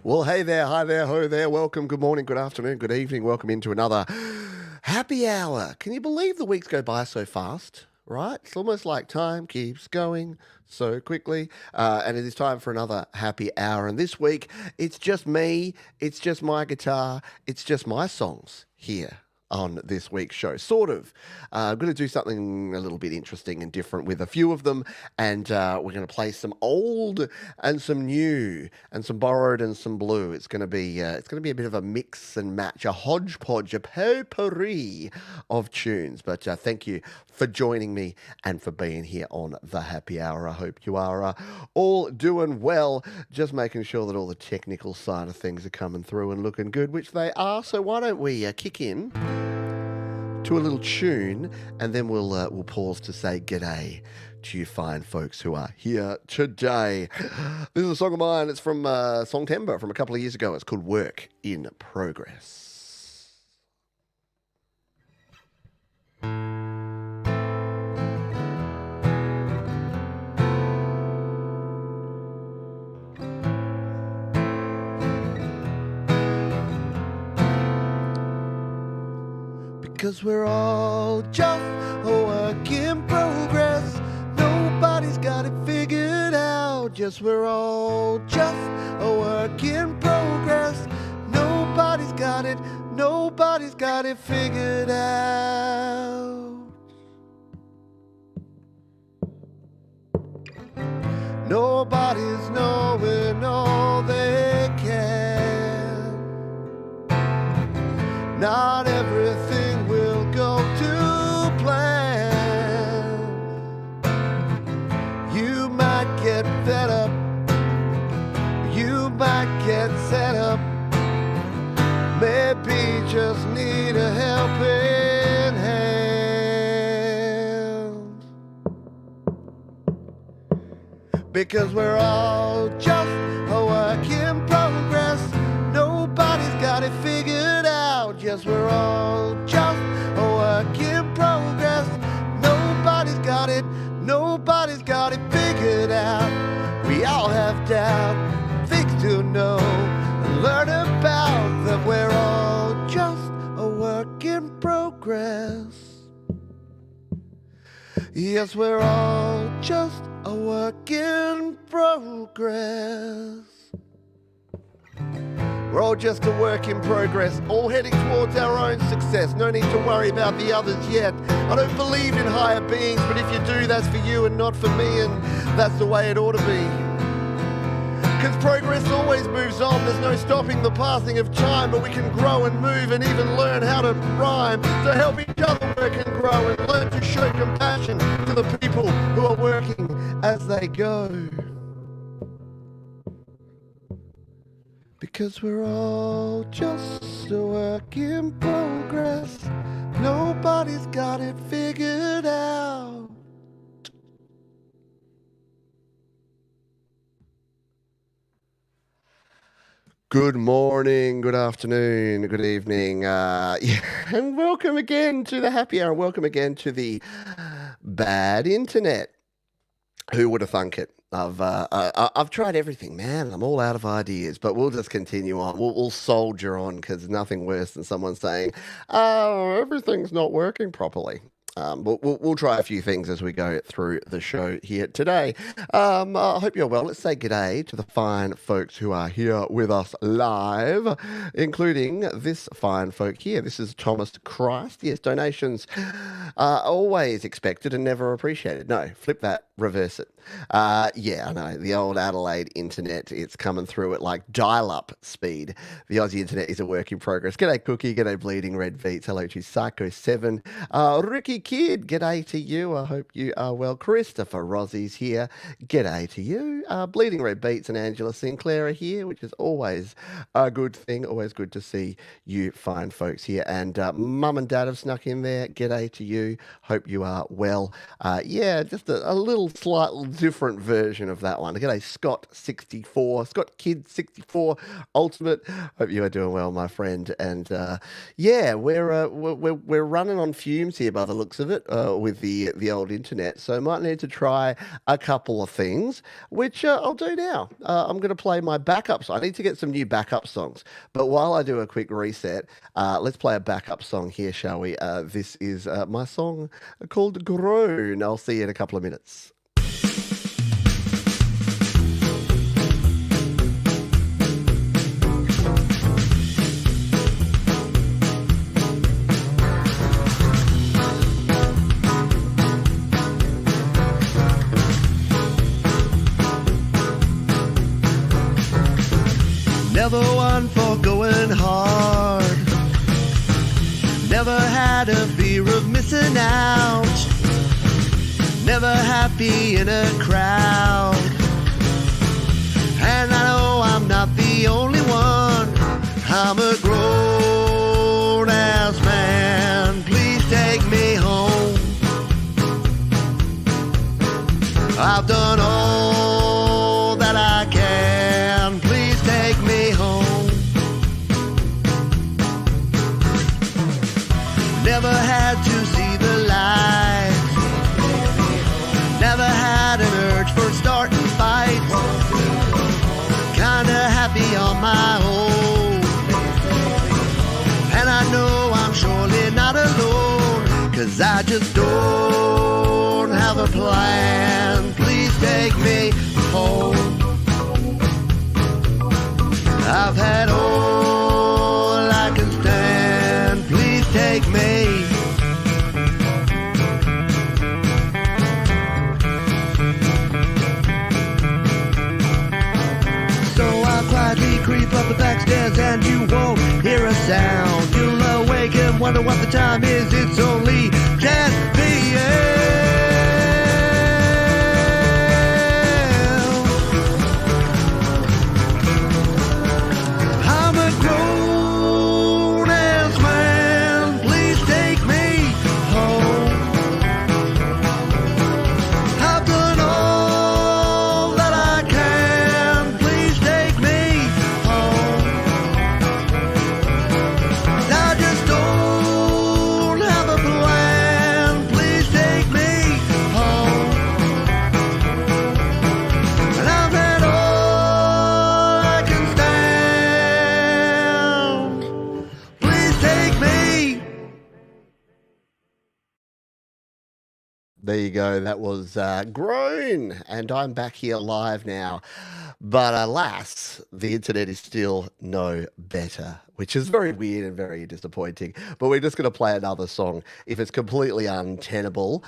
Well, hey there, hi there, ho there. Welcome, good morning, good afternoon, good evening. Welcome into another happy hour. Can you believe the weeks go by so fast? Right? It's almost like time keeps going so quickly. And it is time for another happy hour. And this week, it's just me, it's just my guitar, it's just my songs here on this week's show. Sort of. I'm going to do something a little bit interesting and different with a few of them, and we're going to play some old and some new, and some borrowed and some blue. It's going to be a bit of a mix and match, a hodgepodge, a potpourri of tunes. But thank you for joining me and for being here on the happy hour. I hope you are all doing well. Just making sure that all the technical side of things are coming through and looking good, which they are. So why don't we kick in to a little tune, and then we'll pause to say g'day to you fine folks who are here today. This is a song of mine. It's from Songtember from a couple of years ago. It's called Work in Progress. Because we're all just a work in progress. Nobody's got it figured out. Yes, we're all just a work in progress. Nobody's got it figured out. Nobody's knowing all they can. Not everything will go to plan. You might get fed up, you might get set up, maybe just need a helping hand. Because we're all just a work in progress. Nobody's got it figured out. Yes, we're all just a work in progress. Nobody's got it figured out. We all have doubt, things to know and learn about, that we're all just a work in progress. Yes, we're all just a work in progress. We're all just a work in progress, all heading towards our own success. No need to worry about the others yet. I don't believe in higher beings, but if you do, that's for you and not for me, and that's the way it ought to be. Because progress always moves on. There's no stopping the passing of time, but we can grow and move and even learn how to rhyme. So help each other work and grow, and learn to show compassion to the people who are working as they go. Because we're all just a work in progress. Nobody's got it figured out. Good morning, good afternoon, good evening, and welcome again to the happy hour. Welcome again to the bad internet. Who would have thunk it? I've tried everything, man. I'm all out of ideas, but we'll just continue on. We'll soldier on, because nothing worse than someone saying, "Oh, everything's not working properly." We'll try a few things as we go through the show here today. I hope you're well. Let's say g'day to the fine folks who are here with us live, including this fine folk here. This is Thomas Christ. Yes, donations are always expected and never appreciated. No, flip that, reverse it. Yeah, I know, the old Adelaide internet, it's coming through at like dial-up speed. The Aussie internet is a work in progress. G'day Cookie, g'day Bleeding Red Beats, hello to Psycho7, Ricky Kid, g'day to you, I hope you are well. Christopher Rossie's here, g'day to you. Bleeding Red Beats and Angela Sinclair are here, which is always a good thing, always good to see you fine folks here. And Mum and Dad have snuck in there, g'day to you, hope you are well. Yeah, just a little slightly different version of that one. G'day Scott64, Scott Kid 64 Ultimate. Hope you are doing well, my friend. And yeah, we're running on fumes here by the looks looks of it, with the old internet. So I might need to try a couple of things, which I'll do now. I'm going to play my backup song. I need to get some new backup songs. But while I do a quick reset, let's play a backup song here, shall we? This is my song called Groan. I'll see you in a couple of minutes. Never one for going hard. Never had a fear of missing out. Never happy in a crowd. And I know I'm not the only one. I'm a grown-ass man. Please take me home. I've done all that I can. Please take me home. Never had to see the light. Never had an urge for starting fights. Kinda happy on my own. And I know I'm surely not alone. 'Cause I just don't have a plan. Please take me home. I've had all I can stand. Please take me. So I'll quietly creep up the back stairs and you won't hear a sound. You'll awake and wonder what the time is. It's only 10 p.m. There you go. That was Groan, and I'm back here live now. But alas, the internet is still no better, which is very weird and very disappointing. But we're just going to play another song. If it's completely untenable,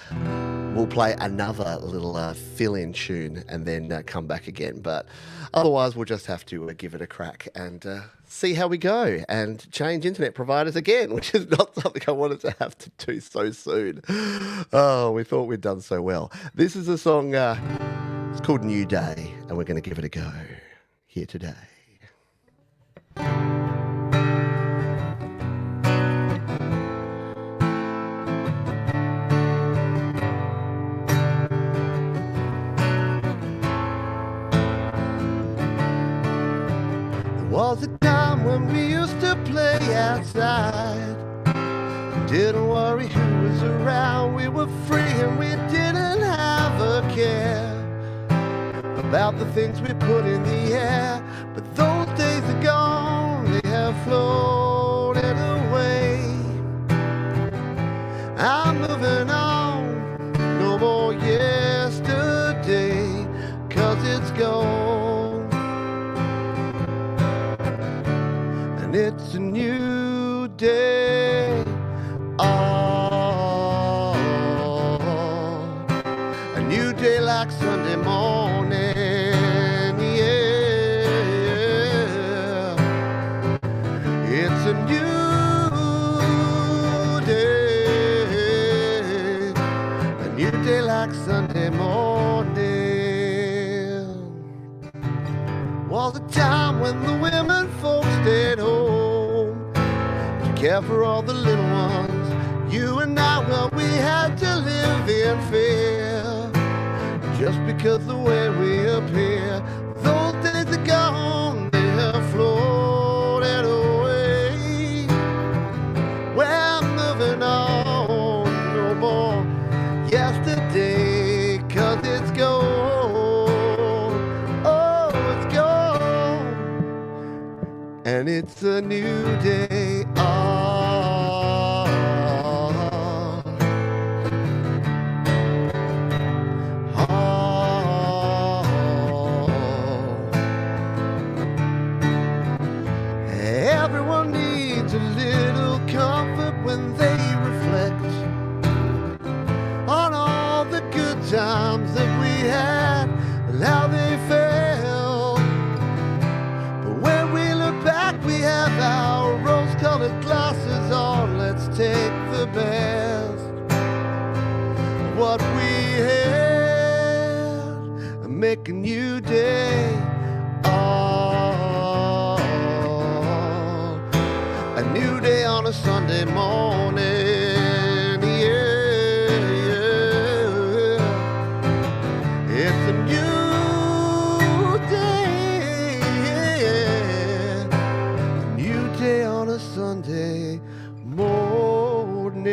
we'll play another little fill-in tune and then come back again. But otherwise, we'll just have to give it a crack and see how we go and change internet providers again, which is not something I wanted to have to do so soon. Oh, we thought we'd done so well. This is a song, it's called New Day, and we're going to give it a go here today. Was a time when we used to play outside. Didn't worry who was around. We were free and we didn't have a care about the things we put in the air. But those days are gone, they have floated away. I'm moving on, no more yesterday, 'cause it's gone. And it's a new day. Oh, a new day like Sunday morning. Yeah, it's a new day. A new day like Sunday morning. Was a time when the women folks stayed home to care for all the little ones. You and I, well, we had to live in fear just because the way we appear. Those days are gone, they have floated away. We're moving on, no more and it's a new day. Everyone needs a little comfort when they reflect on all the good times that we had and how they felt. But when we look back, we have our rose-colored glasses on. Let's take the best of what we had and make a new day. A new day on a Sunday morning, yeah, yeah. It's a new day, a new day on a Sunday morning.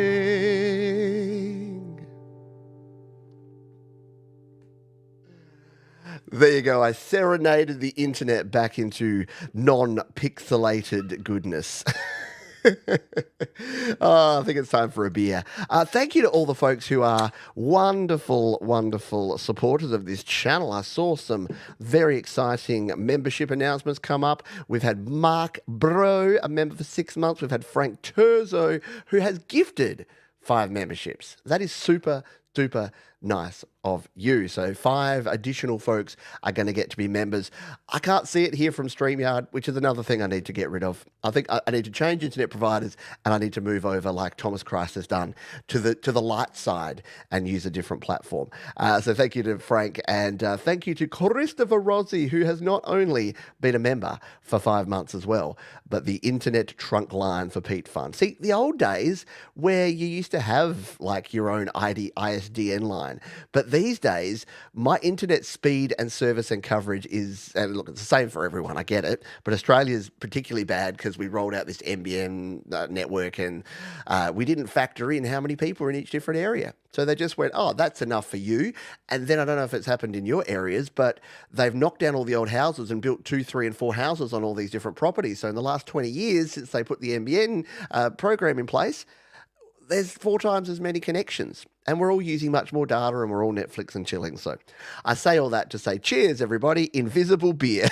There you go. I serenaded the internet back into non-pixelated goodness. Oh, I think it's time for a beer. Thank you to all the folks who are wonderful, wonderful supporters of this channel. I saw some very exciting membership announcements come up. We've had Mark Bro, a member for 6 months. We've had Frank Terzo, who has gifted 5 memberships. That is super, super nice of you. So 5 additional folks are going to get to be members. I can't see it here from StreamYard, which is another thing I need to get rid of. I think I need to change internet providers, and I need to move over, like Thomas Christ has done, to the light side and use a different platform. So thank you to Frank, and thank you to Christopher Rossi, who has not only been a member for 5 months as well, but the internet trunk line for Pete Fun. See, the old days where you used to have like your own ISDN line, but these days, my internet speed and service and coverage is, and look, it's the same for everyone, I get it, but Australia's particularly bad because we rolled out this NBN network, and we didn't factor in how many people are in each different area. So they just went, oh, that's enough for you. And then I don't know if it's happened in your areas, but they've knocked down all the old houses and built 2, 3, and 4 houses on all these different properties. So in the last 20 years, since they put the NBN program in place, there's 4 times as many connections, and we're all using much more data, and we're all Netflix and chilling. So I say all that to say cheers, everybody. Invisible beer.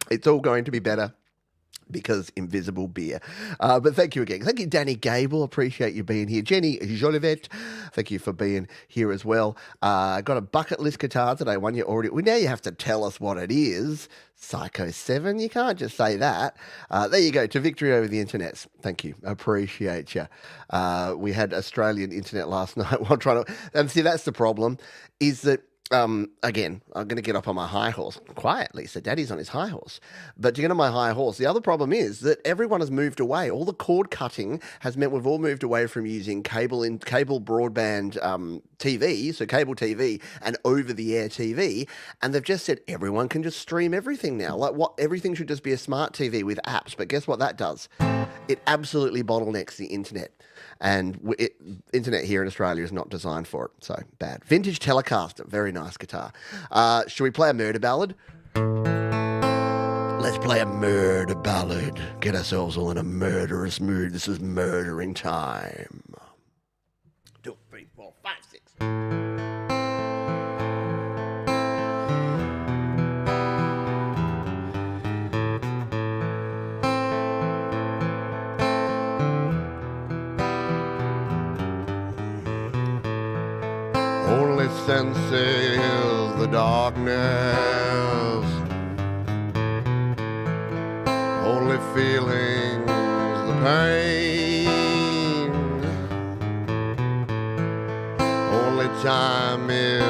It's all going to be better because invisible beer. But thank you again. Thank you, Danny Gable. Appreciate you being here. Jenny Jolivet, thank you for being here as well. Got a bucket list guitar today. One you already... Well, now you have to tell us what it is. Psycho 7. You can't just say that. There you go. To victory over the internet. Thank you. Appreciate you. We had Australian internet last night while trying to... And see, that's the problem, is that again, I'm going to get up on my high horse quietly. So Daddy's on his high horse. But to get on my high horse, the other problem is that everyone has moved away. All the cord cutting has meant we've all moved away from using cable broadband TV, so cable TV and over-the-air TV. And they've just said everyone can just stream everything now. Like everything should just be a smart TV with apps. But guess what that does? It absolutely bottlenecks the internet. And internet here in Australia is not designed for it, so bad. Vintage Telecaster, very nice guitar. Should we play a murder ballad? Let's play a murder ballad. Get ourselves all in a murderous mood. This is murdering time. 2, 3, 4, 5, 6. Only sense is the darkness. Only feelings the pain. Only time is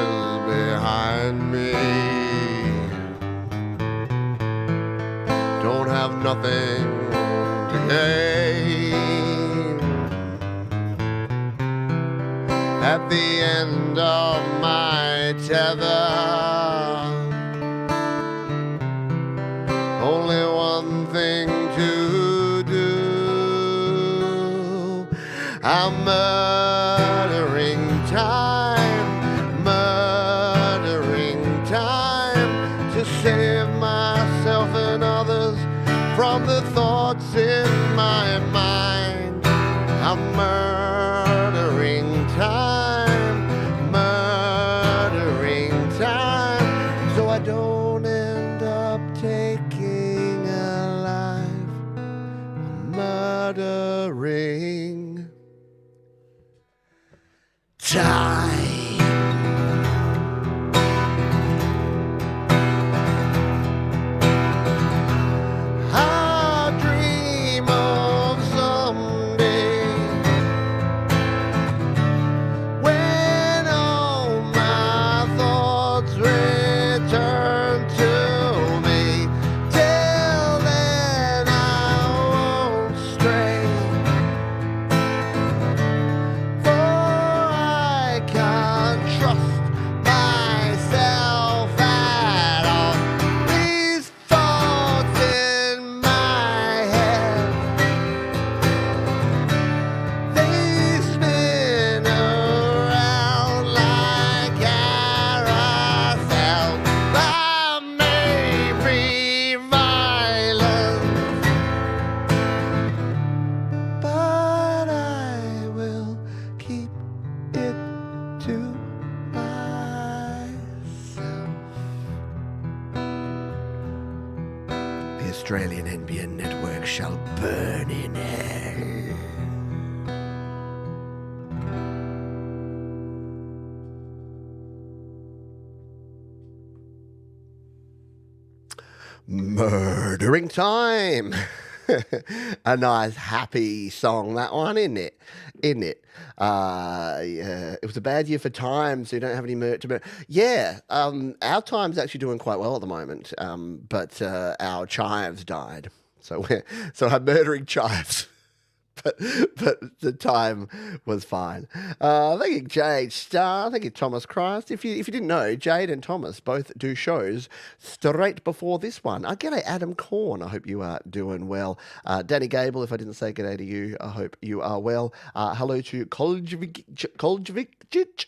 behind me. Don't have nothing to gain. At the end of my tether, only one thing to do. I'm murdering time to say Australian NBN network shall burn in hell. Murdering Time. A nice happy song, that one, isn't it? Isn't it? Yeah, it was a bad year for time, so you don't have any to murder. Yeah, our time's actually doing quite well at the moment, but our chives died, so I'm murdering chives. But the time was fine. Thank you, Jade Star. Thank you, Thomas Christ. If you didn't know, Jade and Thomas both do shows straight before this one. G'day, Adam Corn. I hope you are doing well. Danny Gable, if I didn't say g'day to you, I hope you are well. Hello to Koljvic.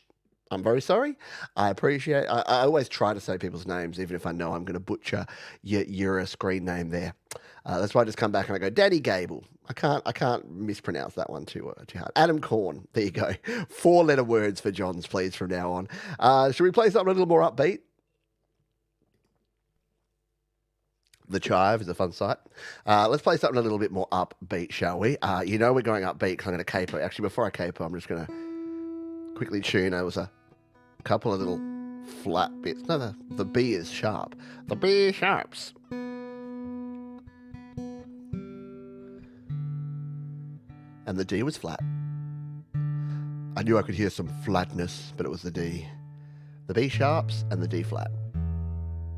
I'm very sorry. I appreciate. I always try to say people's names, even if I know I'm going to butcher your screen name there. That's why I just come back and I go, Danny Gable. I can't mispronounce that one too hard. Adam Corn. There you go. 4-letter words for Johns, please, from now on. Should we play something a little more upbeat? The Chive is a fun sight. Let's play something a little bit more upbeat, shall we? You know we're going upbeat because I'm going to capo. Actually, before I capo, I'm just going to quickly tune. There was a couple of little flat bits. No, the B is sharp. The B sharps. And the D was flat. I knew I could hear some flatness, but it was the D. The B sharps and the D flat.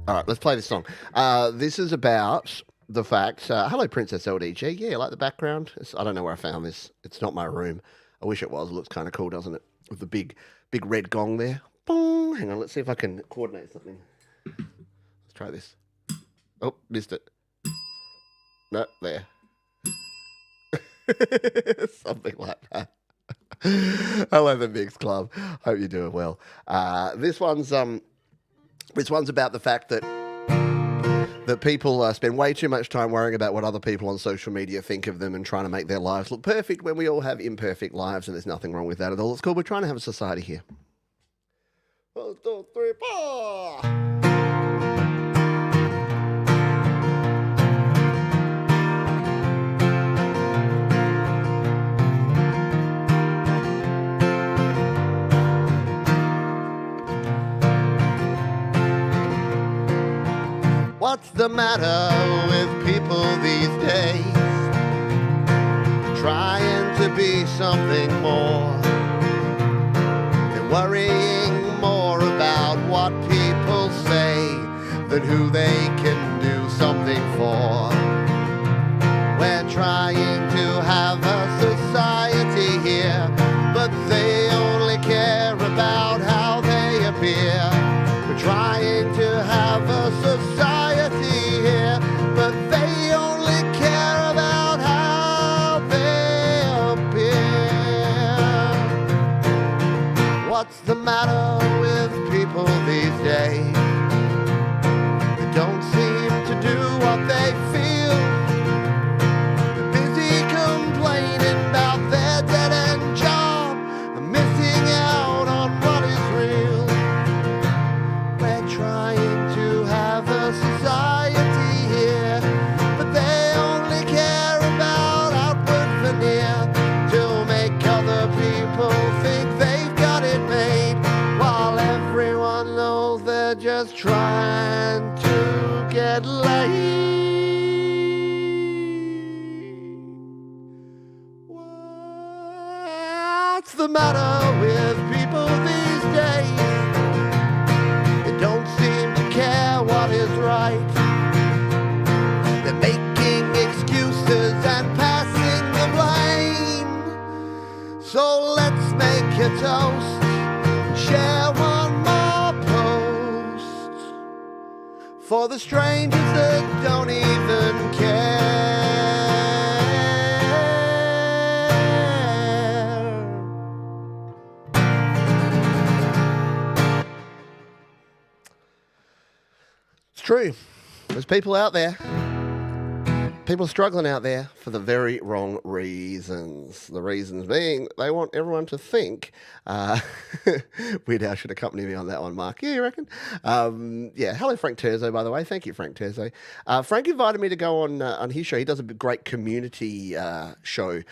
All right, let's play this song. This is about the fact... hello, Princess LDG. Yeah, I like the background. I don't know where I found this. It's not my room. I wish it was. It looks kind of cool, doesn't it? With the big red gong there. Boom. Hang on, let's see if I can coordinate something. Let's try this. Oh, missed it. No, there. Something like that. Hello, the Mix Club. Hope you're doing well. This one's about the fact that people spend way too much time worrying about what other people on social media think of them and trying to make their lives look perfect when we all have imperfect lives, and there's nothing wrong with that at all. It's cool. We're trying to have a society here. 1, 2, 3, 4. What's the matter with people these days? Trying to be something more. They're worrying more about what people say than who they can do something for. We're trying to have a society here, but they only care about how they appear. We're trying to have a society here, but they only care about how they appear. What's the matter with people these days? They don't seem to do what they feel. They're busy complaining about their dead-end job and missing out on what is real. We're trying to have a society here, but they only care about outward veneer to make other people think they've got it made, while everyone knows they're just trying to get laid. What's the matter with people these days? They don't seem to care what is right. They're making excuses and passing the blame. So let's make a toast and share one more post for the strangers that don't even care. It's true. There's people out there People are struggling out there for the very wrong reasons. The reasons being they want everyone to think. Uh, Weird Al should accompany me on that one, Mark. Yeah, you reckon? Yeah. Hello, Frank Terzo, by the way. Thank you, Frank Terzo. Frank invited me to go on his show. He does a great community show.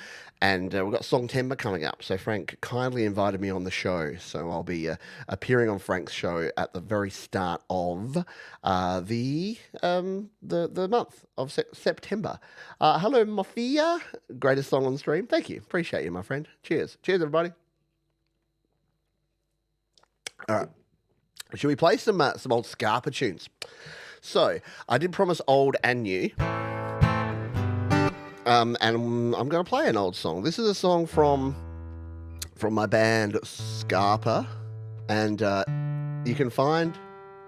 And we've got Songtember coming up. So Frank kindly invited me on the show. So I'll be appearing on Frank's show at the very start of the month of September. Hello, Mafia. Greatest song on stream. Thank you. Appreciate you, my friend. Cheers. Cheers, everybody. All right. Should we play some old Scarpa tunes? So I did promise old and new. And I'm going to play an old song. This is a song from my band Scarpa, and you can find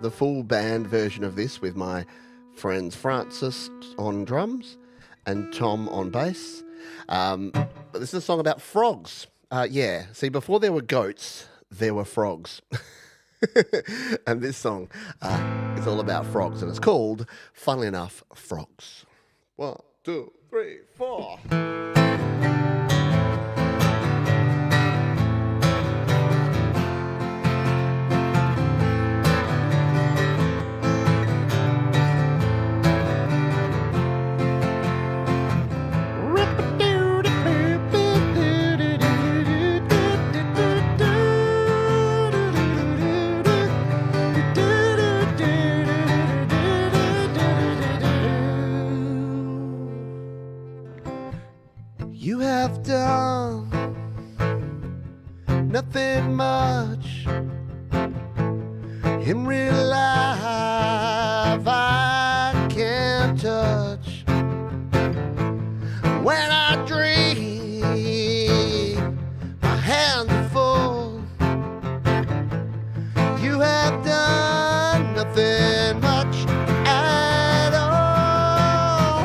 the full band version of this with my friends Francis on drums and Tom on bass. But this is a song about frogs. Yeah, see, before there were goats, there were frogs. And this song is all about frogs, and it's called, funnily enough, Frogs. 1, 2, 3, 4. You have done nothing much in real life. I can't touch when I dream. My hands are full. You have done nothing much at all.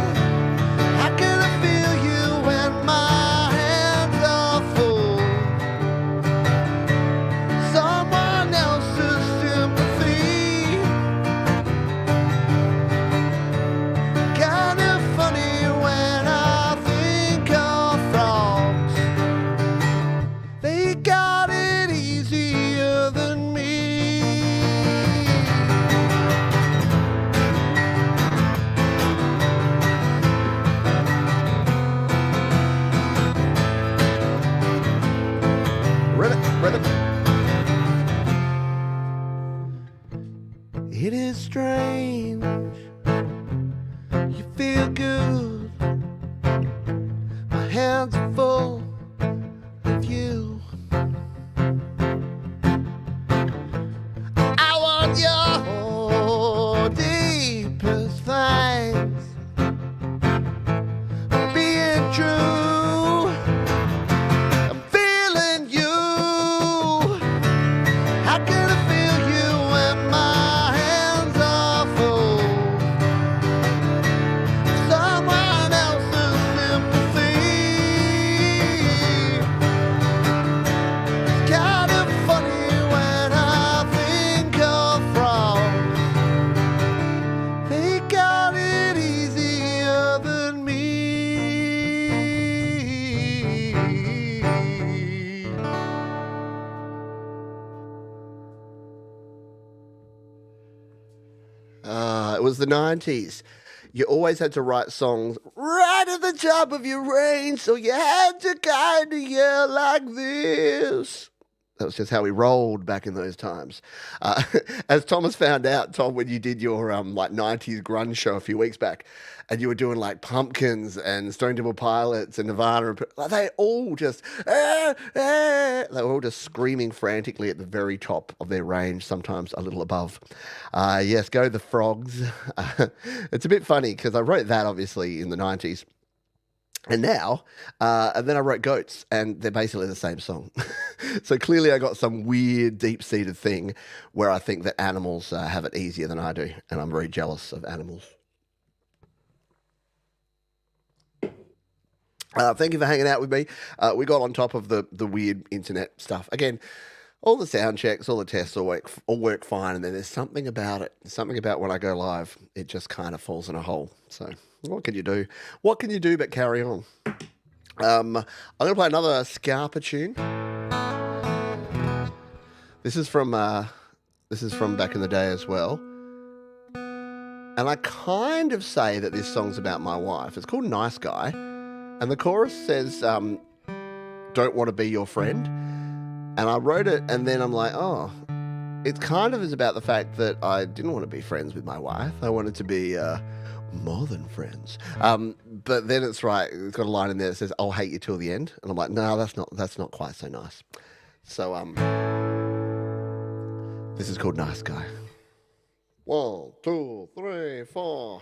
How can I feel you when my hands are full? Someone else's sympathy. Kind of funny when I think of frogs. They got it easier than me. Rhythm. It is strange. You feel good. My hands are full of you. I want your deepest thanks for being true. I'm feeling you. How can I feel you when my hands are full? Someone else's sympathy. It's kind of funny when I think of frogs. They got it easier than me. It was the 90s. You always had to write songs right at the top of your range, so you had to kind of yell like this. That was just how we rolled back in those times. As Thomas found out, Tom, when you did your like 90s grunge show a few weeks back, and you were doing like Pumpkins and Stone Temple Pilots and Nirvana, and like, they all just, they were all just screaming frantically at the very top of their range, sometimes a little above. Yes, go the Frogs. It's a bit funny because I wrote that obviously in the 90s. And now, and then I wrote Goats, and they're basically the same song. So clearly I got some weird, deep-seated thing where I think that animals have it easier than I do, and I'm very jealous of animals. Thank you for hanging out with me. We got on top of the weird internet stuff. Again, all the sound checks, all the tests all work fine, and then there's something about it. Something about when I go live, it just kind of falls in a hole. So What can you do? What can you do but carry on? I'm going to play another Scarpa tune. This is from back in the day as well. And I kind of say that this song's about my wife. It's called Nice Guy. And the chorus says, don't want to be your friend. And I wrote it and then I'm like, oh, it kind of is about the fact that I didn't want to be friends with my wife. I wanted to be more than friends. But then it's right. It's got a line in there that says, I'll hate you till the end. And I'm like, no, that's not quite so nice. So this is called Nice Guy. 1, 2, 3, 4.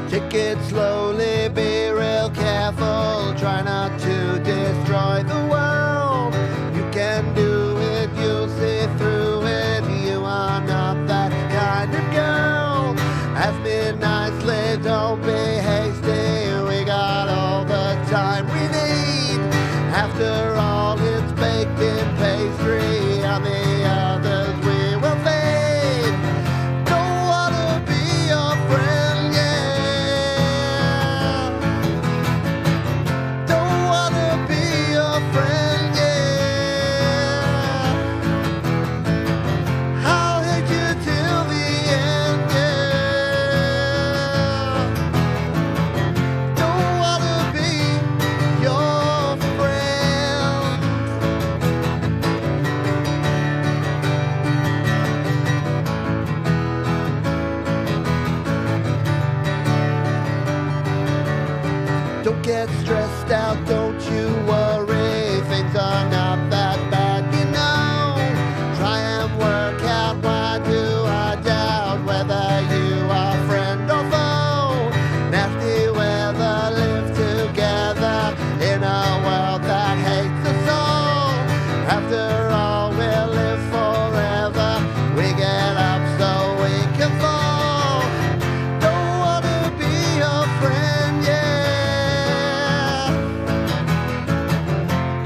Take it slowly, be real careful. Try not to destroy the world. You can do it, you'll see through it. You are not that kind of girl. Ask me nicely, don't be hasty. We got all the time we need. After all, it's baked in pastry. On the others we will fade. Don't wanna be your friend, yeah. Don't wanna be your friend, yeah. I'll hate you till the end, yeah. Don't wanna be your friend. Don't get stressed out, don't you worry. Things are not that bad, you know. Try and work out, why do I doubt whether you are friend or foe? Nasty weather, live together in a world that hates us all. After all, we'll live forever. We get up so we can fall. Don't wanna be your friend, yeah.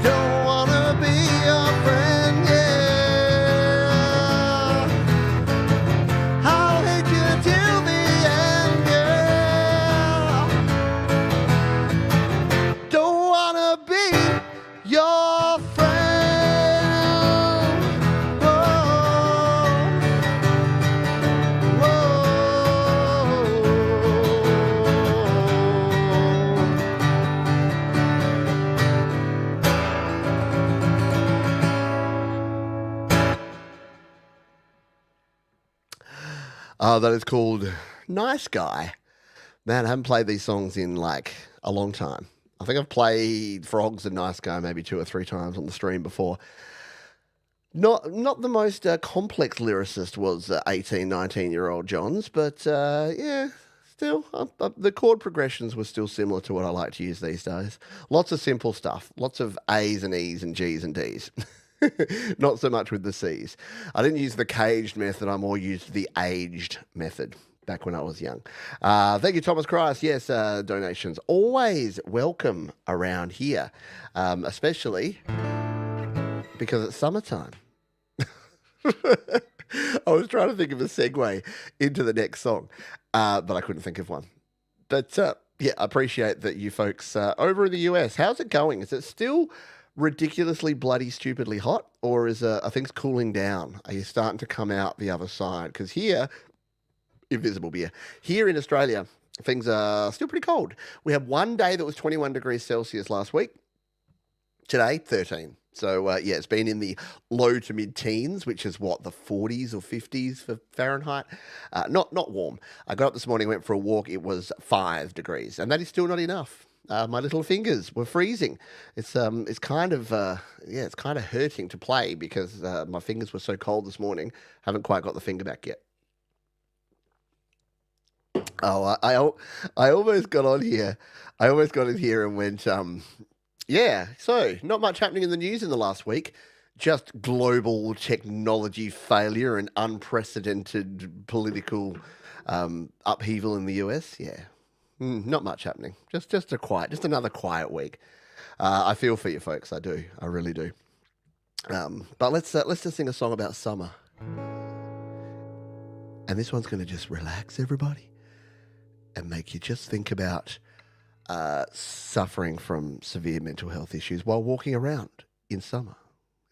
Don't wanna be your friend, yeah. I'll hate you till the end, yeah. Don't wanna be your friend. That is called Nice Guy. Man, I haven't played these songs in like a long time. I think I've played Frogs and Nice Guy maybe 2 or 3 times on the stream before. Not the most complex lyricist was 18, 19-year-old Johns, but yeah, still, the chord progressions were still similar to what I like to use these days. Lots of simple stuff, lots of A's and E's and G's and D's. Not so much with the C's. I didn't use the caged method, I more used the aged method back when I was young. Thank you, Thomas Christ. Yes, donations always welcome around here, especially because it's summertime. I was trying to think of a segue into the next song, but I couldn't think of one. But yeah, I appreciate that you folks over in the US. How's it going? Is it still ridiculously bloody stupidly hot, or are things cooling down? Are you starting to come out the other side? Because here, invisible beer, here in Australia, things are still pretty cold. We had one day that was 21 degrees Celsius last week. Today, 13. So, yeah, it's been in the low to mid-teens, which is what, the 40s or 50s for Fahrenheit? Not warm. I got up this morning, went for a walk. It was 5 degrees, and that is still not enough. My little fingers were freezing. It's kind of it's kind of hurting to play because my fingers were so cold this morning. Haven't quite got the finger back yet. Oh, I almost got on here. I almost got in here and went, yeah, so not much happening in the news in the last week. Just global technology failure and unprecedented political upheaval in the US. Yeah. Not much happening. Just another quiet week. I feel for you folks. I do. I really do. But let's just sing a song about summer. And this one's going to just relax everybody and make you just think about suffering from severe mental health issues while walking around in summer.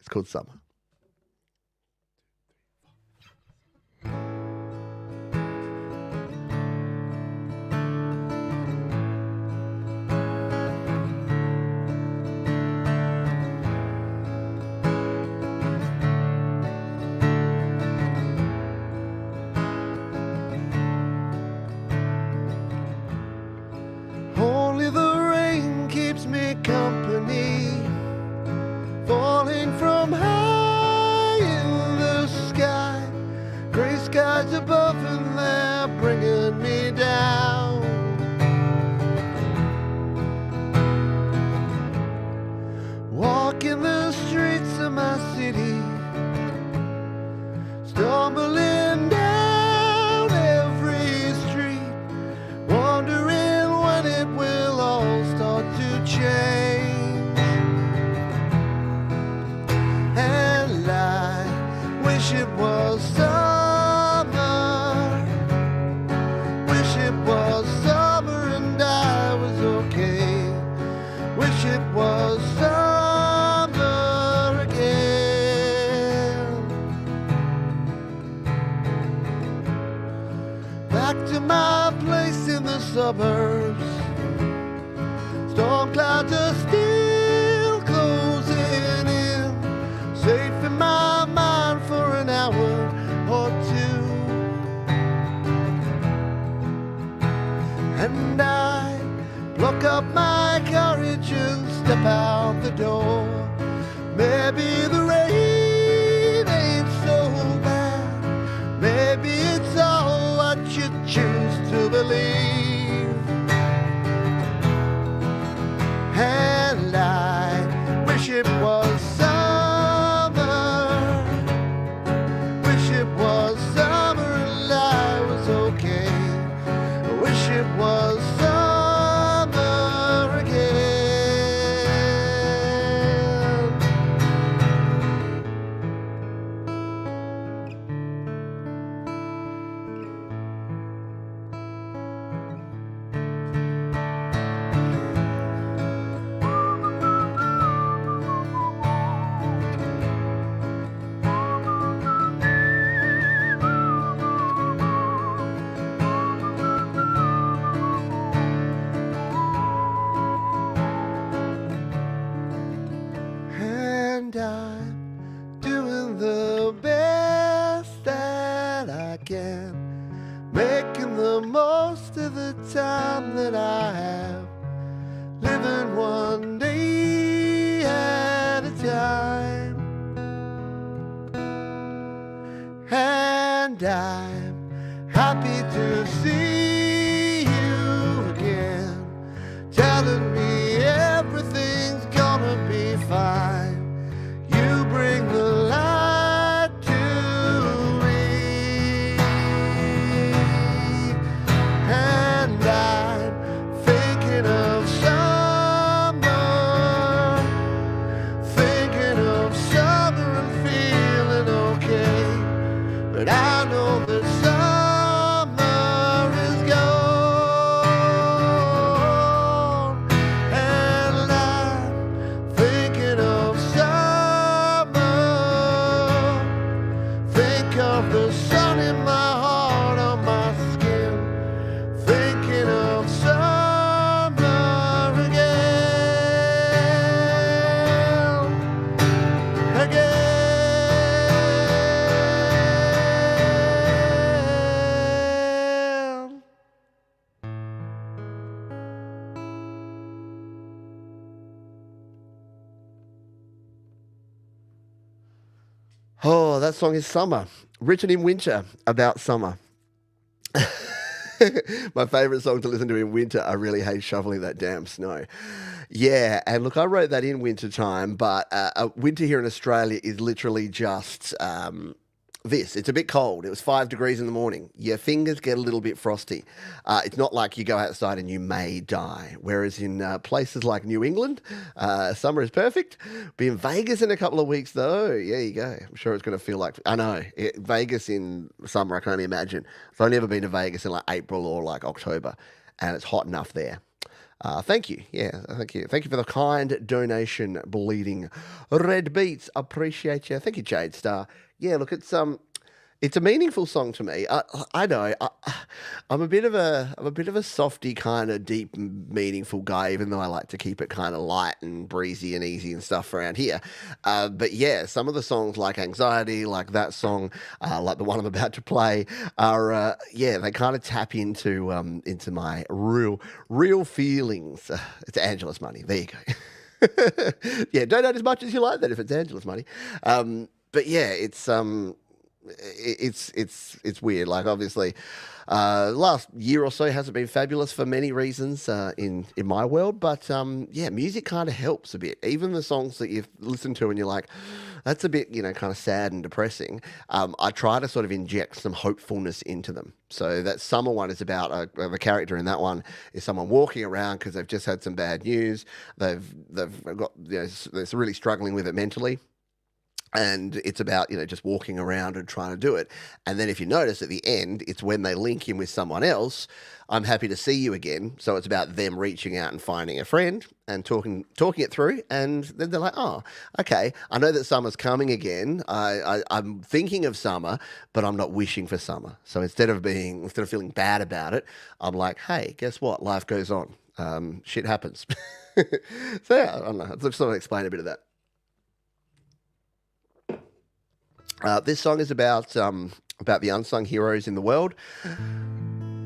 It's called Summer. Only the rain keeps me company, falling from high in the sky. Gray skies above and they're bringing me down. Walking the streets of my city, stumbling down every street, wondering when it will all start to change. And I wish it was summer, wish it was summer and I was okay. Wish it was summer again. Back to my place in the suburbs, storm clouds are still closing in, safe in my mind for an hour or two. And I pluck up my courage and step out the door. Maybe the rain ain't so bad, maybe it's all what you choose to believe. And I wish it was summer, wish it was summer and I was okay. I wish it was summer again. And I'm doing the best that I can, making the most of the time that I have, living one day at a time. And I'm happy to see you again, telling me everything's gonna be fine. You bring the light to me. And I'm thinking of summer, thinking of summer and feeling okay. But I know that summer is gone. And I'm thinking of summer, think of the sun in my heart, on my skin, thinking of summer again. Oh, that song is Summer, written in winter about summer. My favourite song to listen to in winter. I really hate shoveling that damn snow. Yeah, and look, I wrote that in winter time, but winter here in Australia is literally just this. It's a bit cold. It was 5 degrees in the morning. Your fingers get a little bit frosty. It's not like you go outside and you may die. Whereas in places like New England, summer is perfect. Be in Vegas in a couple of weeks, though. There you go. I'm sure it's going to feel like. I know. Vegas in summer, I can only imagine. I've only ever been to Vegas in like April or like October, and it's hot enough there. Thank you. Yeah, thank you. Thank you for the kind donation, Bleeding Red Beats. Appreciate you. Thank you, Jade Star. Yeah, look, it's a meaningful song to me. I know I'm a bit of a softy kind of deep, meaningful guy, even though I like to keep it kind of light and breezy and easy and stuff around here. But yeah, some of the songs like Anxiety, like that song, like the one I'm about to play, are yeah, they kind of tap into my real feelings. It's Angela's money. There you go. Yeah, donate as much as you like that if it's Angela's money. But yeah, it's weird. Like obviously, last year or so hasn't been fabulous for many reasons in my world. But yeah, music kind of helps a bit. Even the songs that you listen to and you're like, that's a bit kind of sad and depressing. I try to sort of inject some hopefulness into them. So that summer one is about the character in that one is someone walking around because they've just had some bad news. They've got they're really struggling with it mentally. And it's about, just walking around and trying to do it. And then if you notice at the end, it's when they link him with someone else, I'm happy to see you again. So it's about them reaching out and finding a friend and talking it through. And then they're like, oh, okay, I know that summer's coming again. I'm thinking of summer, but I'm not wishing for summer. So instead of feeling bad about it, I'm like, hey, guess what? Life goes on. Shit happens. So yeah, I don't know. Let's sort of explain a bit of that. This song is about the unsung heroes in the world,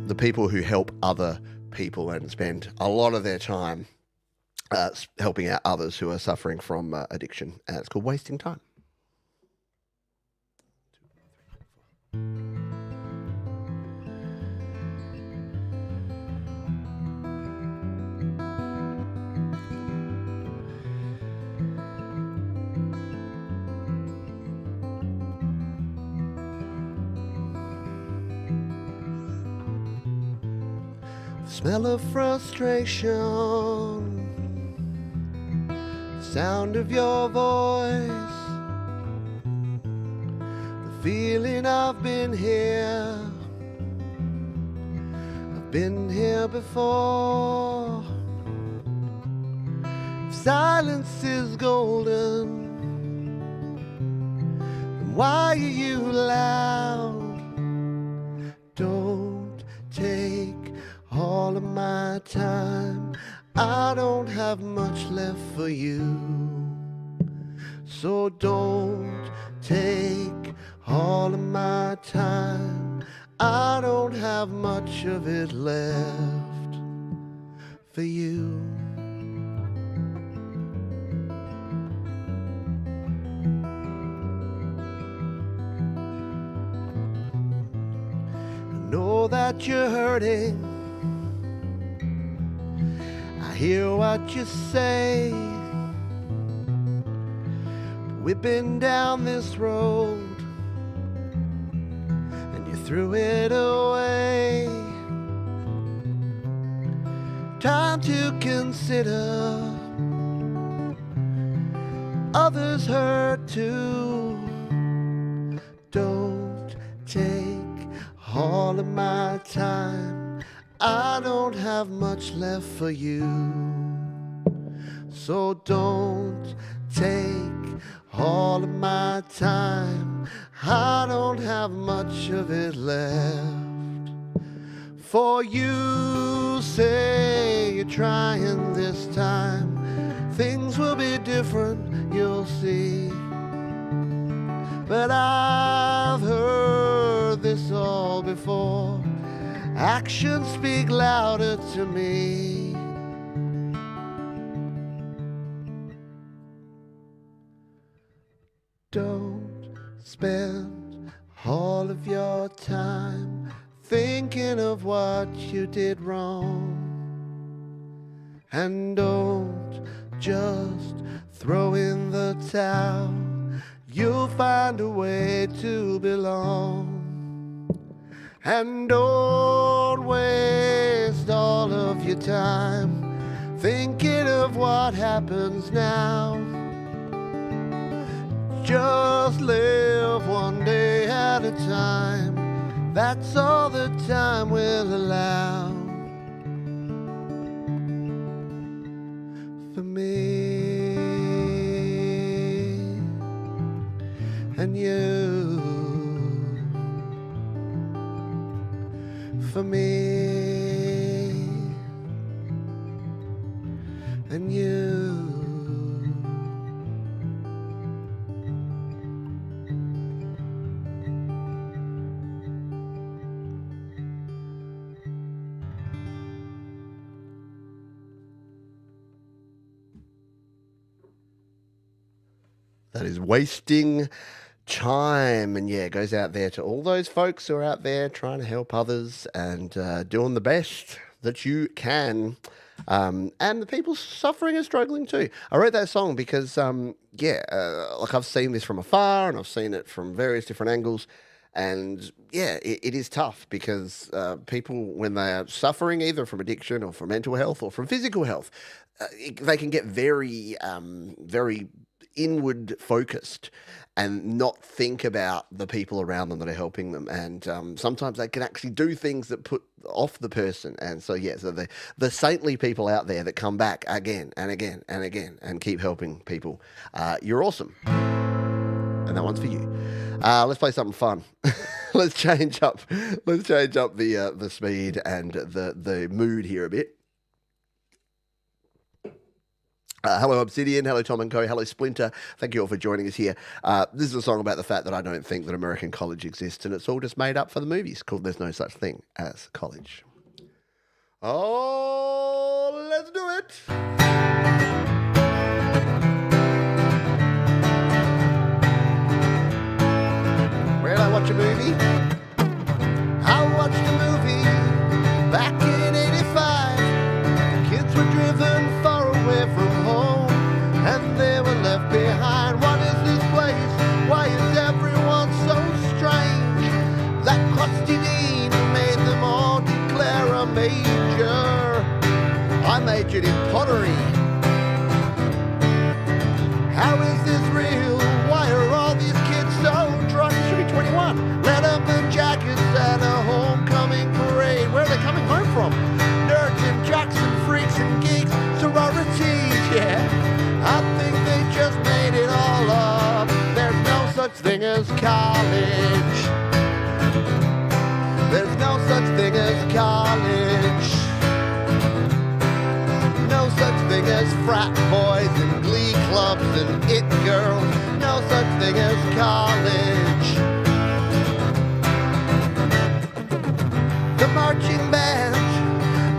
the people who help other people and spend a lot of their time helping out others who are suffering from addiction. And it's called Wasting Time. Smell of frustration, sound of your voice, the feeling I've been here before. If silence is golden, then why are you loud? Don't take all of my time, I don't have much left for you. So don't take all of my time, I don't have much of it left for you. I know that you're hurting, I hear what you say. We've been down this road and you threw it away. Time to consider others hurt too. Don't take all of my time, I don't have much left for you. So don't take all of my time, I don't have much of it left for you. Say you're trying this time, things will be different, you'll see. But I've heard this all before, actions speak louder to me. Don't spend all of your time thinking of what you did wrong. And don't just throw in the towel, you'll find a way to belong. And don't waste all of your time thinking of what happens now. Just live one day at a time. That's all the time will allow. For me and you. For me and you. That is Wasting Time. And yeah, it goes out there to all those folks who are out there trying to help others and doing the best that you can. And the people suffering and struggling too. I wrote that song because, like I've seen this from afar and I've seen it from various different angles. And yeah, it is tough because people, when they are suffering either from addiction or from mental health or from physical health, they can get very, very inward focused and not think about the people around them that are helping them. And sometimes they can actually do things that put off the person. And so, yeah, so the saintly people out there that come back again and again and again and keep helping people, you're awesome. And that one's for you. Let's play something fun. Let's change up the speed and the mood here a bit. Hello, Obsidian. Hello, Tom and Co. Hello, Splinter. Thank you all for joining us here. This is a song about the fact that I don't think that American college exists, and it's all just made up for the movies, called There's No Such Thing as College. Oh, let's do it. Where did I watch a movie? I watched a movie back in 85. Kids were driven far away from home, and they were left behind. What is this place? Why is everyone so strange? That crusty dean made them all declare a major. I majored in pottery. How is this real? Why are all these kids so drunk? Should be 21. Letterman jackets at a homecoming parade. Where are they coming home from? Nerds and jocks and freaks and geeks, sororities, yeah. I think they just made it all up. There's no such thing as college. There's no such thing as college. No such thing as frat boys and glee clubs and it girls. No such thing as college. The marching band,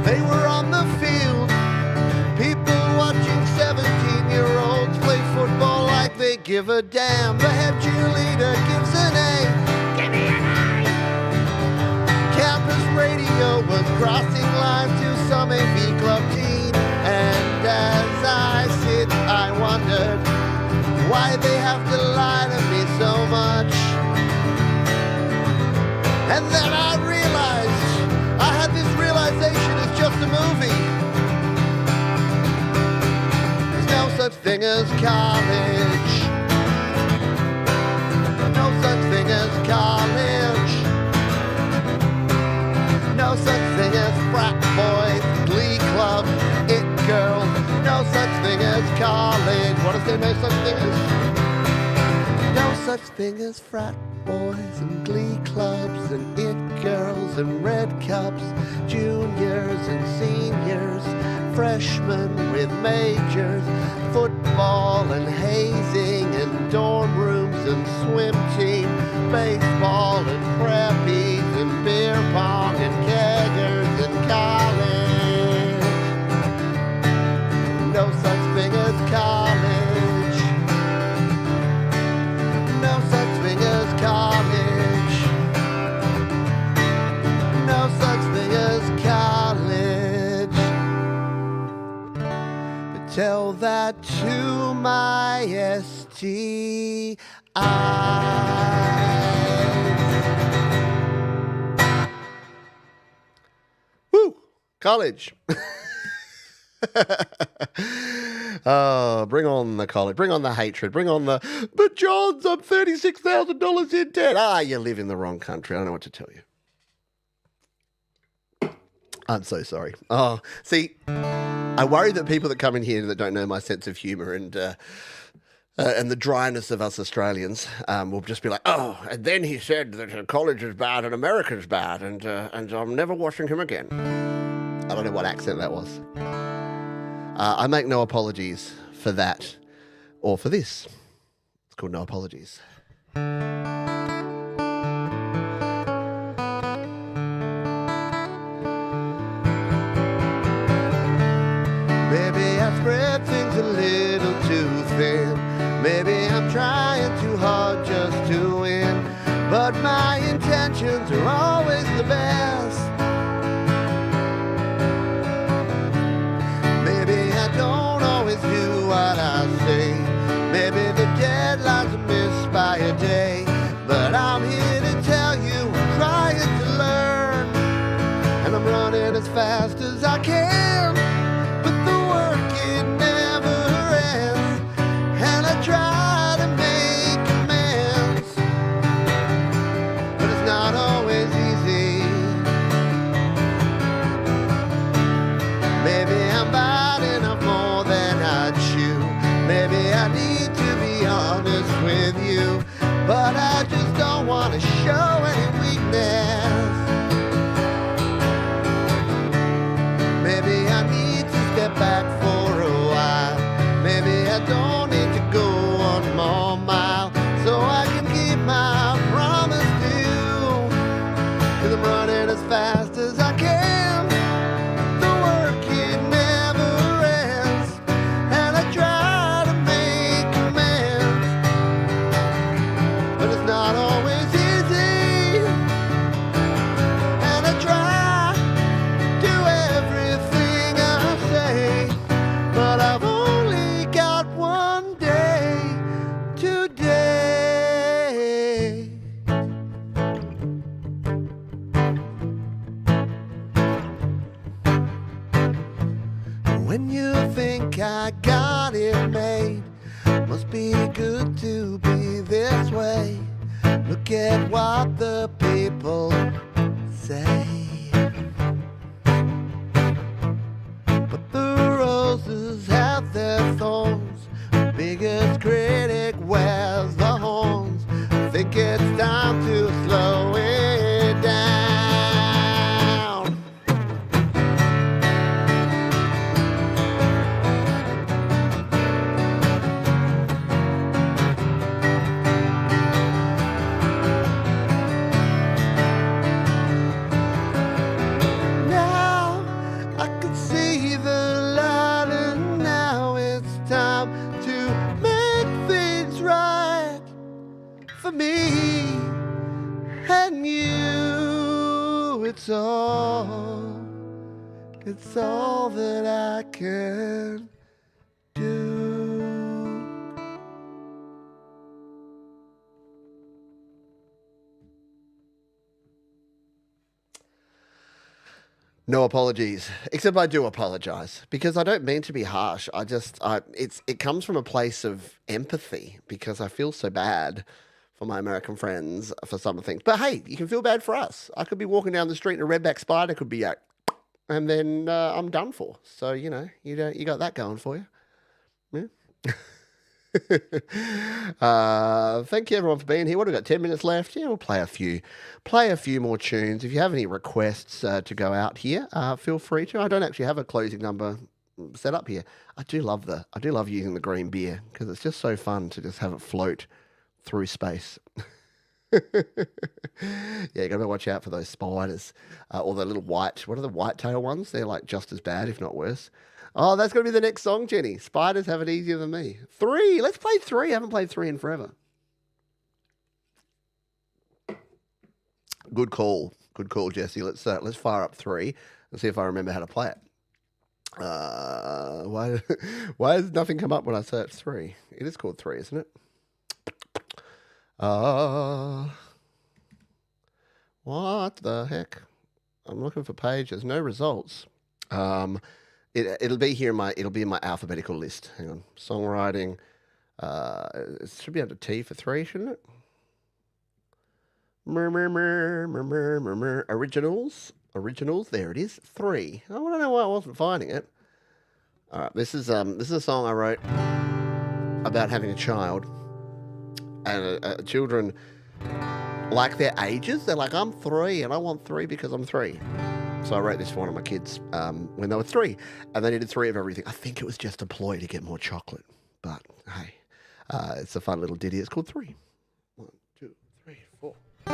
they were on the field. People watching 17-year-olds play football like they give a damn. The head cheerleader gives an A. Give me an A. Campus radio was crossing lines to some AV club team. And as I sit, I wondered why they have to lie to me so much. And then I realized, I had this realization, it's just a movie. There's no such thing as college. No such thing as college. No such thing as frat boys, glee club, it girls. No such thing as college. What is there no such thing as? No such thing as frat boys and glee clubs and it girls and red cups, juniors and seniors, freshmen with majors, football and hazing and dorm rooms and swim team, baseball and preppies and beer pong and keggers and college. No such thing as college. No such thing as college. No such thing as college. But tell that to my ST. Woo! College. Oh, bring on the college. Bring on the hatred. Bring on the, but Johns, I'm $36,000 in debt. Ah, you live in the wrong country. I don't know what to tell you. I'm so sorry. Oh, see, I worry that people that come in here that don't know my sense of humour and the dryness of us Australians will just be like, oh, and then he said that college is bad and America's bad, and I'm never watching him again. I don't know what accent that was. I make no apologies for that or for this. It's called No Apologies. Maybe I spread things a little too thin. Maybe I'm trying too hard just to win. But my intentions are always the best. Maybe I don't always do what I say. Maybe the deadlines are missed by a day. But I'm here to tell you I'm trying to learn. And I'm running as fast as I can. But the work, it never ends. And I try to make amends. But it's not always easy. Maybe I'm biting off more than I chew. Maybe I need to be honest with you. But I just don't want to show any weakness. Maybe I need to step back for a while. Maybe I don't need to go 1 more mile. So I can keep my promise to you. 'Cause I'm running as fast as I can. The work, it never ends. And I try to make amends. But it's not always easy. And I try to do everything I say. But I've only got one day today. When you think I got it made, must be good to be this way. Look at what the people say. But the roses have their thorns. Biggest critic wears the horns. Think it's time to slow it down. Now I can see the light, and now it's time to make things right for me and you. It's all that I can do. No apologies, except I do apologize because I don't mean to be harsh. It comes from a place of empathy because I feel so bad for my American friends for some things. But hey, you can feel bad for us. I could be walking down the street and a redback spider could be out, and then I'm done for. So you got that going for you. Yeah. Thank you everyone for being here. What have we got? 10 minutes left. Yeah, we'll play a few more tunes. If you have any requests to go out here, feel free to. I don't actually have a closing number set up here. I do love using the green beer because it's just so fun to just have it float through space. Yeah, you gotta watch out for those spiders or the little white. What are the white tail ones? They're like just as bad, if not worse. Oh, that's going to be the next song, Jenny. Spiders have it easier than me. 3. Let's play 3. I haven't played 3 in forever. Good call. Good call, Jesse. Let's fire up 3 and see if I remember how to play it. Why has nothing come up when I search 3? It is called 3, isn't it? Uh, what the heck? I'm looking for pages. No results. Um, it'll be here in my it'll be in my alphabetical list. Hang on. Songwriting. It should be under T for three, shouldn't it? Originals. Originals. There it is. Three. I don't know why I wasn't finding it. All right. This is a song I wrote about having a child, and children like their ages. They're like, I'm three, and I want three because I'm three. So I wrote this for one of my kids when they were three, and they needed three of everything. I think it was just a ploy to get more chocolate, but hey, it's a fun little ditty. It's called Three. 1, 2, 3, 4. I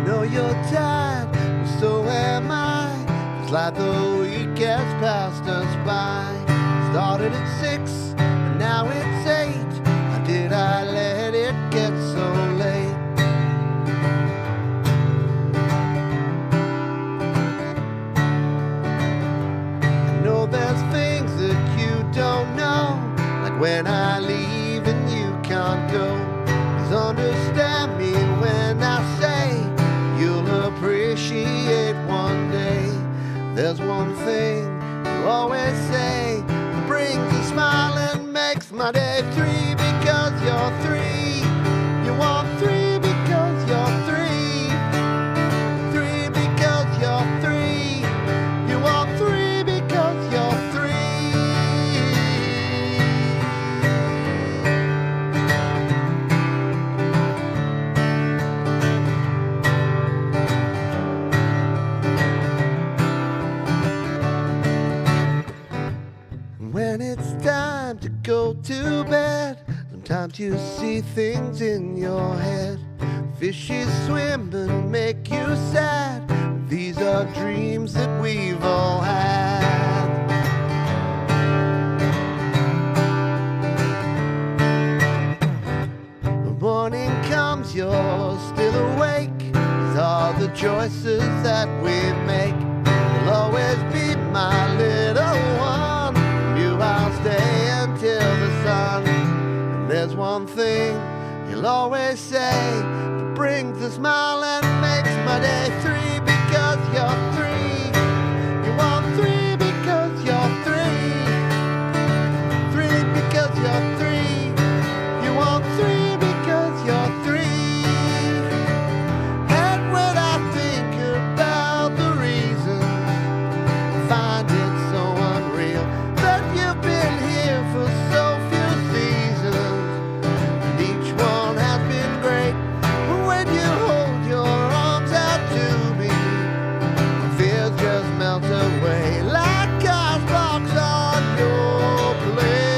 know you're tired, and so am I. It's like the week has passed us by. Started at 6, and now it's 8. How did I let it get so late? I know there's things that you don't know, like when I leave and you can't go. Please understand me when I say you'll appreciate one day. There's one thing you always say that brings a smile and makes my day. 3 because you're 3. You want 3 because you're 3. 3 because you're 3. You want 3 because you're 3. When it's time to go to bed, sometimes you see things in your head. Fishes swim and make you sad. These are dreams that we've all had. The morning comes, you're still awake. These are the choices that we make. You'll always be my little one. I'll stay until the sun. And there's one thing you'll always say that brings a smile and makes my day. 3 because you're 3. You want 3 because you're 3. 3 because you're 3. You want 3 because you're 3. And when I think about the reasons, I find it so unreal that you've been here for so few seasons, and each one has been great. But when you hold your arms out to me, fears just melt away like icebox on your plate.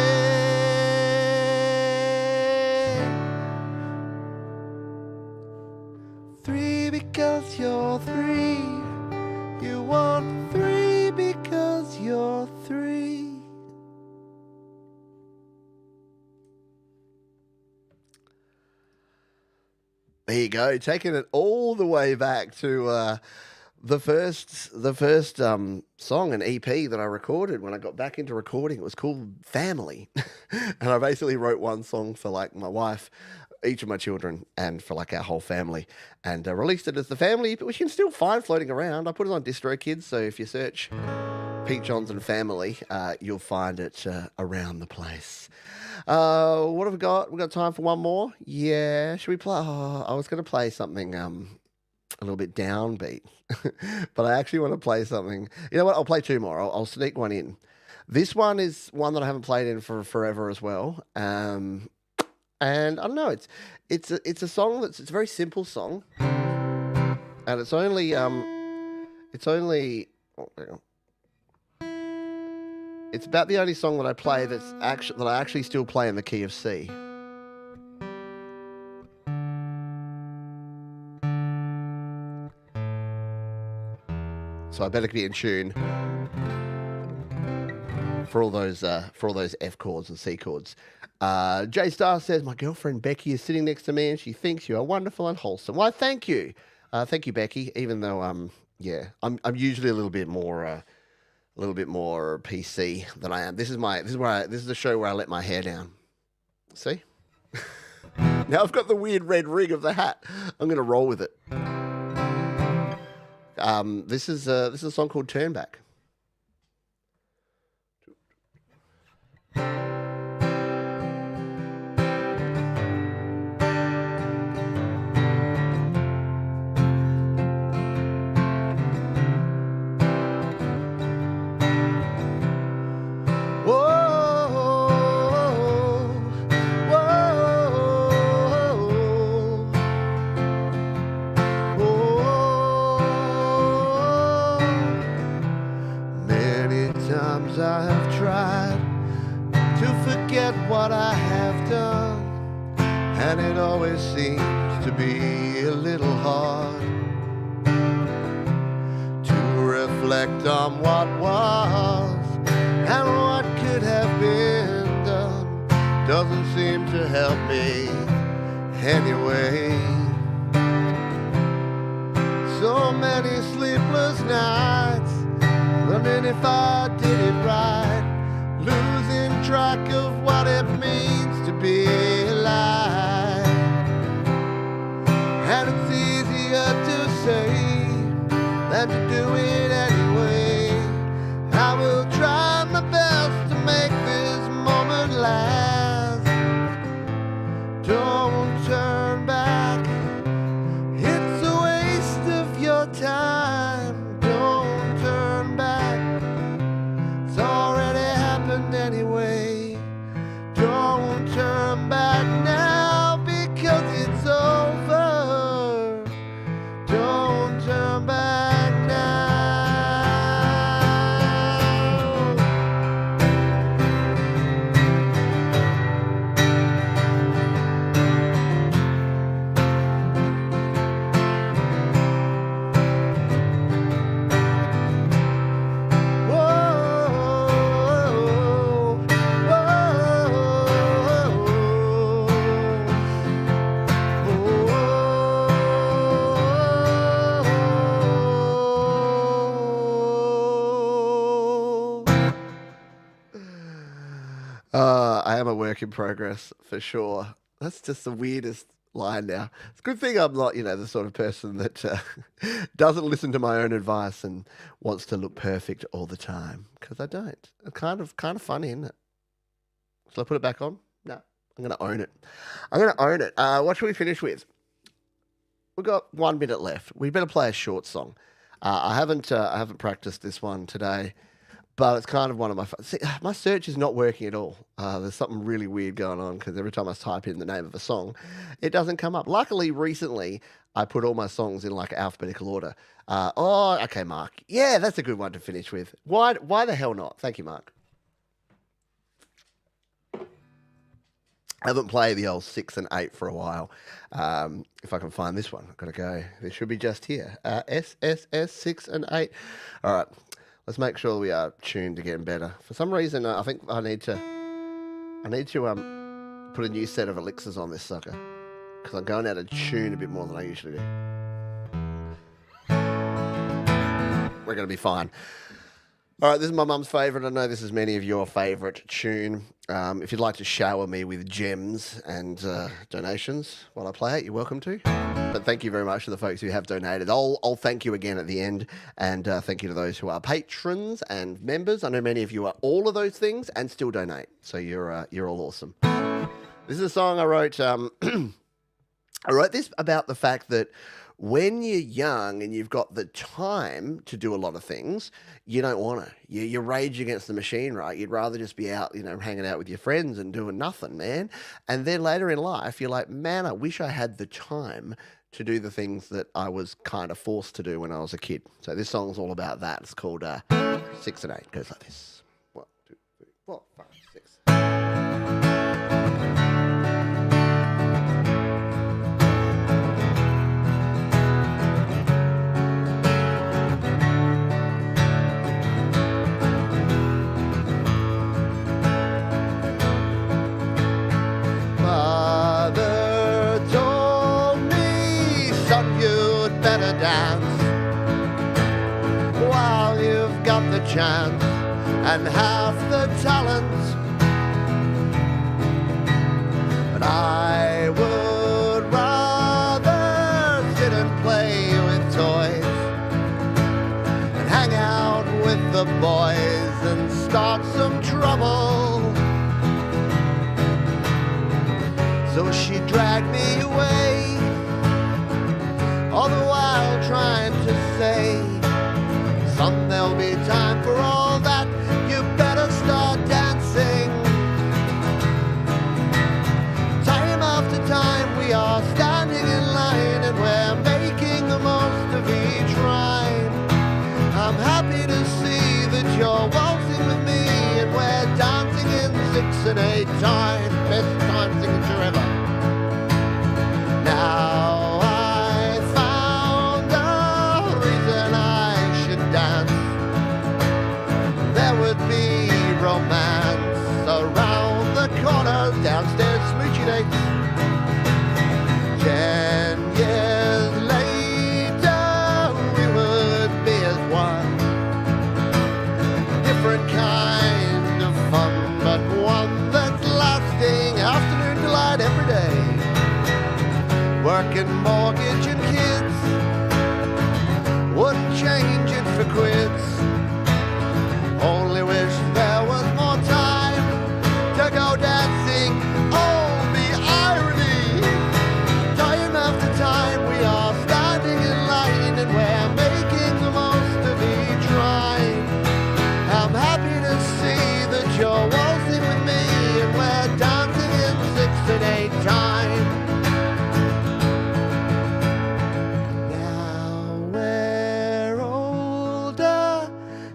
3 because you're 3. You want 3 because you're 3. There you go, taking it all the way back to the first song and EP that I recorded when I got back into recording. It was called Family, and I basically wrote one song for like my wife, each of my children, and for like our whole family, and released it as the Family, but which you can still find floating around. I put it on DistroKids, so if you search Pete Johnson Family, you'll find it around the place. What have we got? We got time for one more? Yeah. Should we play? Oh, I was going to play something a little bit downbeat, but I actually want to play something. You know what? I'll play 2 more. I'll sneak one in. This one is one that I haven't played in for forever as well. And I don't know. It's a song it's a very simple song, and it's only oh, hang on. It's about the only song that I play that I actually still play in the key of C. So I better be in tune. for all those F chords and C chords. J Star says, "My girlfriend Becky is sitting next to me, and she thinks you are wonderful and wholesome." Why, thank you, Becky. Even though yeah, I'm usually a little bit more PC than I am. This is the show where I let my hair down. See? Now I've got the weird red ring of the hat. I'm gonna roll with it. This is a song called "Turn Back." I have tried to forget what I have done, and it always seems to be a little hard to reflect on what was and what could have been done. Doesn't seem to help me anyway. So many sleepless nights, wondering if I did it right, losing track of what it means to be alive. And it's easier to say than to do it anyway. I will try my best to make this moment last. Don't turn back, it's a waste of your time. Anyway, don't turn back now because it's over. Don't turn back now. I am a work in progress for sure. That's just the weirdest line now. It's a good thing I'm not, the sort of person that doesn't listen to my own advice and wants to look perfect all the time, because I don't. It's kind of funny, isn't it? Shall I put it back on? No, I'm going to own it. What should we finish with? We've got 1 minute left. We better play a short song. I haven't practiced this one today, but it's kind of one of my... See, my search is not working at all. There's something really weird going on, because every time I type in the name of a song, it doesn't come up. Luckily, recently, I put all my songs in like alphabetical order. Okay, Mark. Yeah, that's a good one to finish with. Why the hell not? Thank you, Mark. I haven't played the old 6 and 8 for a while. If I can find this one, I've got to go. This should be just here. SSS 6 and 8. All right. Let's make sure we are tuned to getting better. For some reason, I think I need to put a new set of elixirs on this sucker, because I'm going out of tune a bit more than I usually do. We're going to be fine. All right, this is my mum's favourite. I know this is many of your favourite tune. If you'd like to shower me with gems and donations while I play it, you're welcome to. But thank you very much to the folks who have donated. I'll thank you again at the end, and thank you to those who are patrons and members. I know many of you are all of those things and still donate, so you're all awesome. This is a song I wrote. I wrote this about the fact that when you're young and you've got the time to do a lot of things, you don't want to. You rage against the machine, right? You'd rather just be out, hanging out with your friends and doing nothing, man. And then later in life, you're like, man, I wish I had the time to do the things that I was kind of forced to do when I was a kid. So this song's all about that. It's called 6 and 8. It goes like this. 1, 2, 3, 4, 5, 6. chance and half the talent. But I would rather sit and play with toys and hang out with the boys and start some trouble. So she dragged me away, all the while trying to say, son, there'll be time for all that, you better start dancing. Time after time we are standing in line and we're making the most of each rhyme. I'm happy to see that you're waltzing with me and we're dancing in 6 and 8 time. Best time signature ever. Now I found a reason I should dance. There would be romance around the corner, downstairs smoochy dates. 10 years later we would be as one. Different kind of fun, but one that's lasting. Afternoon delight every day. Working mortgage and kids, wouldn't change it for quids. Only wish there was more time to go dancing. Oh, the irony! Time after time we are standing in line and we're making the most of each rhyme. I'm happy to see that you're waltzing with me and we're dancing in 6 and 8 time.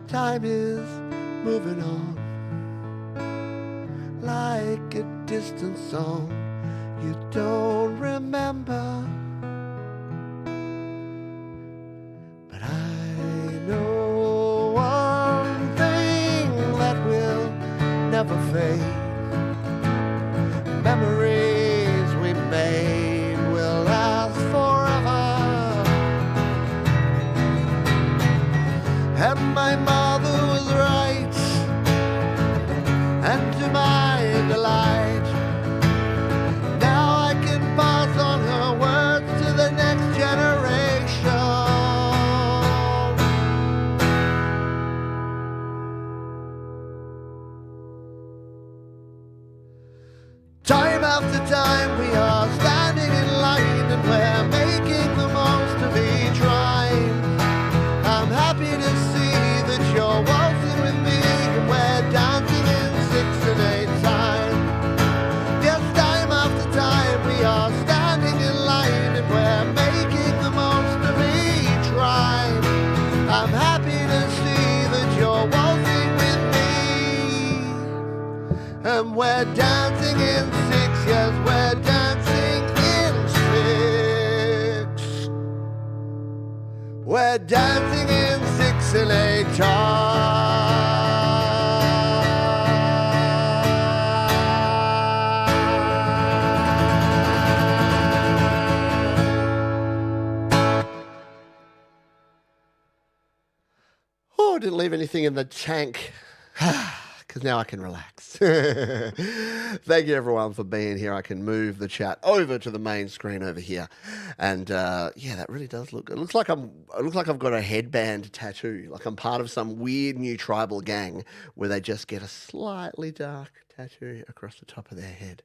Time is moving on like a distant song you don't remember. But I know one thing that will never fade. Memories we made will last forever. And my mother was right, and to my delight, now I can pass on her words to the next generation. Time after time we are standing in line and we're making the most of each rhyme. I'm happy to see that you're waltzing with me and we're dancing in 6 and 8 time. Yes, time after time we are standing in line and we're making the most of each rhyme. I'm happy to see that you're waltzing with me and we're dancing in 6. Yes, we're dancing in 6. We're dancing in 6 and 8 time. Oh, I didn't leave anything in the tank. Because now I can relax. Thank you everyone for being here. I can move the chat over to the main screen over here, and yeah, that really does look. It looks like I've got a headband tattoo. Like I'm part of some weird new tribal gang where they just get a slightly dark tattoo across the top of their head.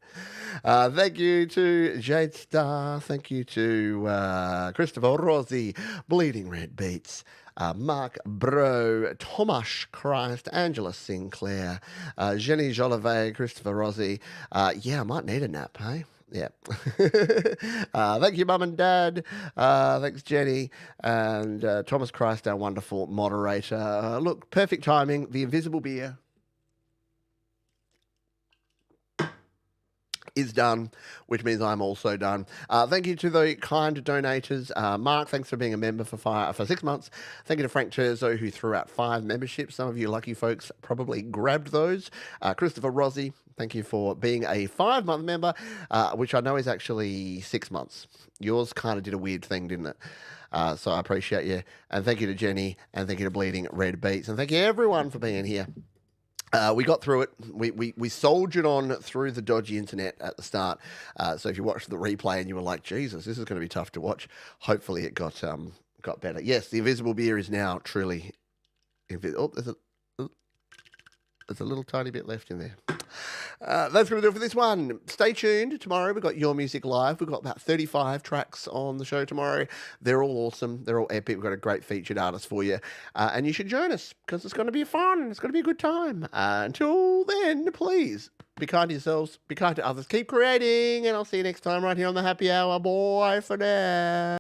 Thank you to Jade Star. Thank you to Christopher Rossi, Bleeding Red Beats. Mark Bro, Tomasz Christ, Angela Sinclair, Jenny Jolivet, Christopher Rossi. Yeah, I might need a nap, hey? Yeah. Thank you, Mum and Dad. Thanks, Jenny. And Thomas Christ, our wonderful moderator. Look, perfect timing. The invisible beer is done, which means I'm also done. Thank you to the kind donators. Mark, thanks for being a member for 6 months. Thank you to Frank Terzo, who threw out 5 memberships. Some of you lucky folks probably grabbed those. Christopher Rossi, thank you for being a 5-month member, which I know is actually 6 months. Yours kind of did a weird thing, didn't it? So I appreciate you. And thank you to Jenny, and thank you to Bleeding Red Beats, and thank you everyone for being here. We got through it. We soldiered on through the dodgy internet at the start. So if you watched the replay and you were like, Jesus, this is going to be tough to watch, hopefully it got better. Yes, the invisible beer is now truly invisible. There's a little tiny bit left in there. That's going to do it for this one. Stay tuned. Tomorrow we've got Your Music Live. We've got about 35 tracks on the show tomorrow. They're all awesome. They're all epic. We've got a great featured artist for you. And you should join us because it's going to be fun. It's going to be a good time. Until then, please be kind to yourselves. Be kind to others. Keep creating. And I'll see you next time right here on the Happy Hour. Bye for now.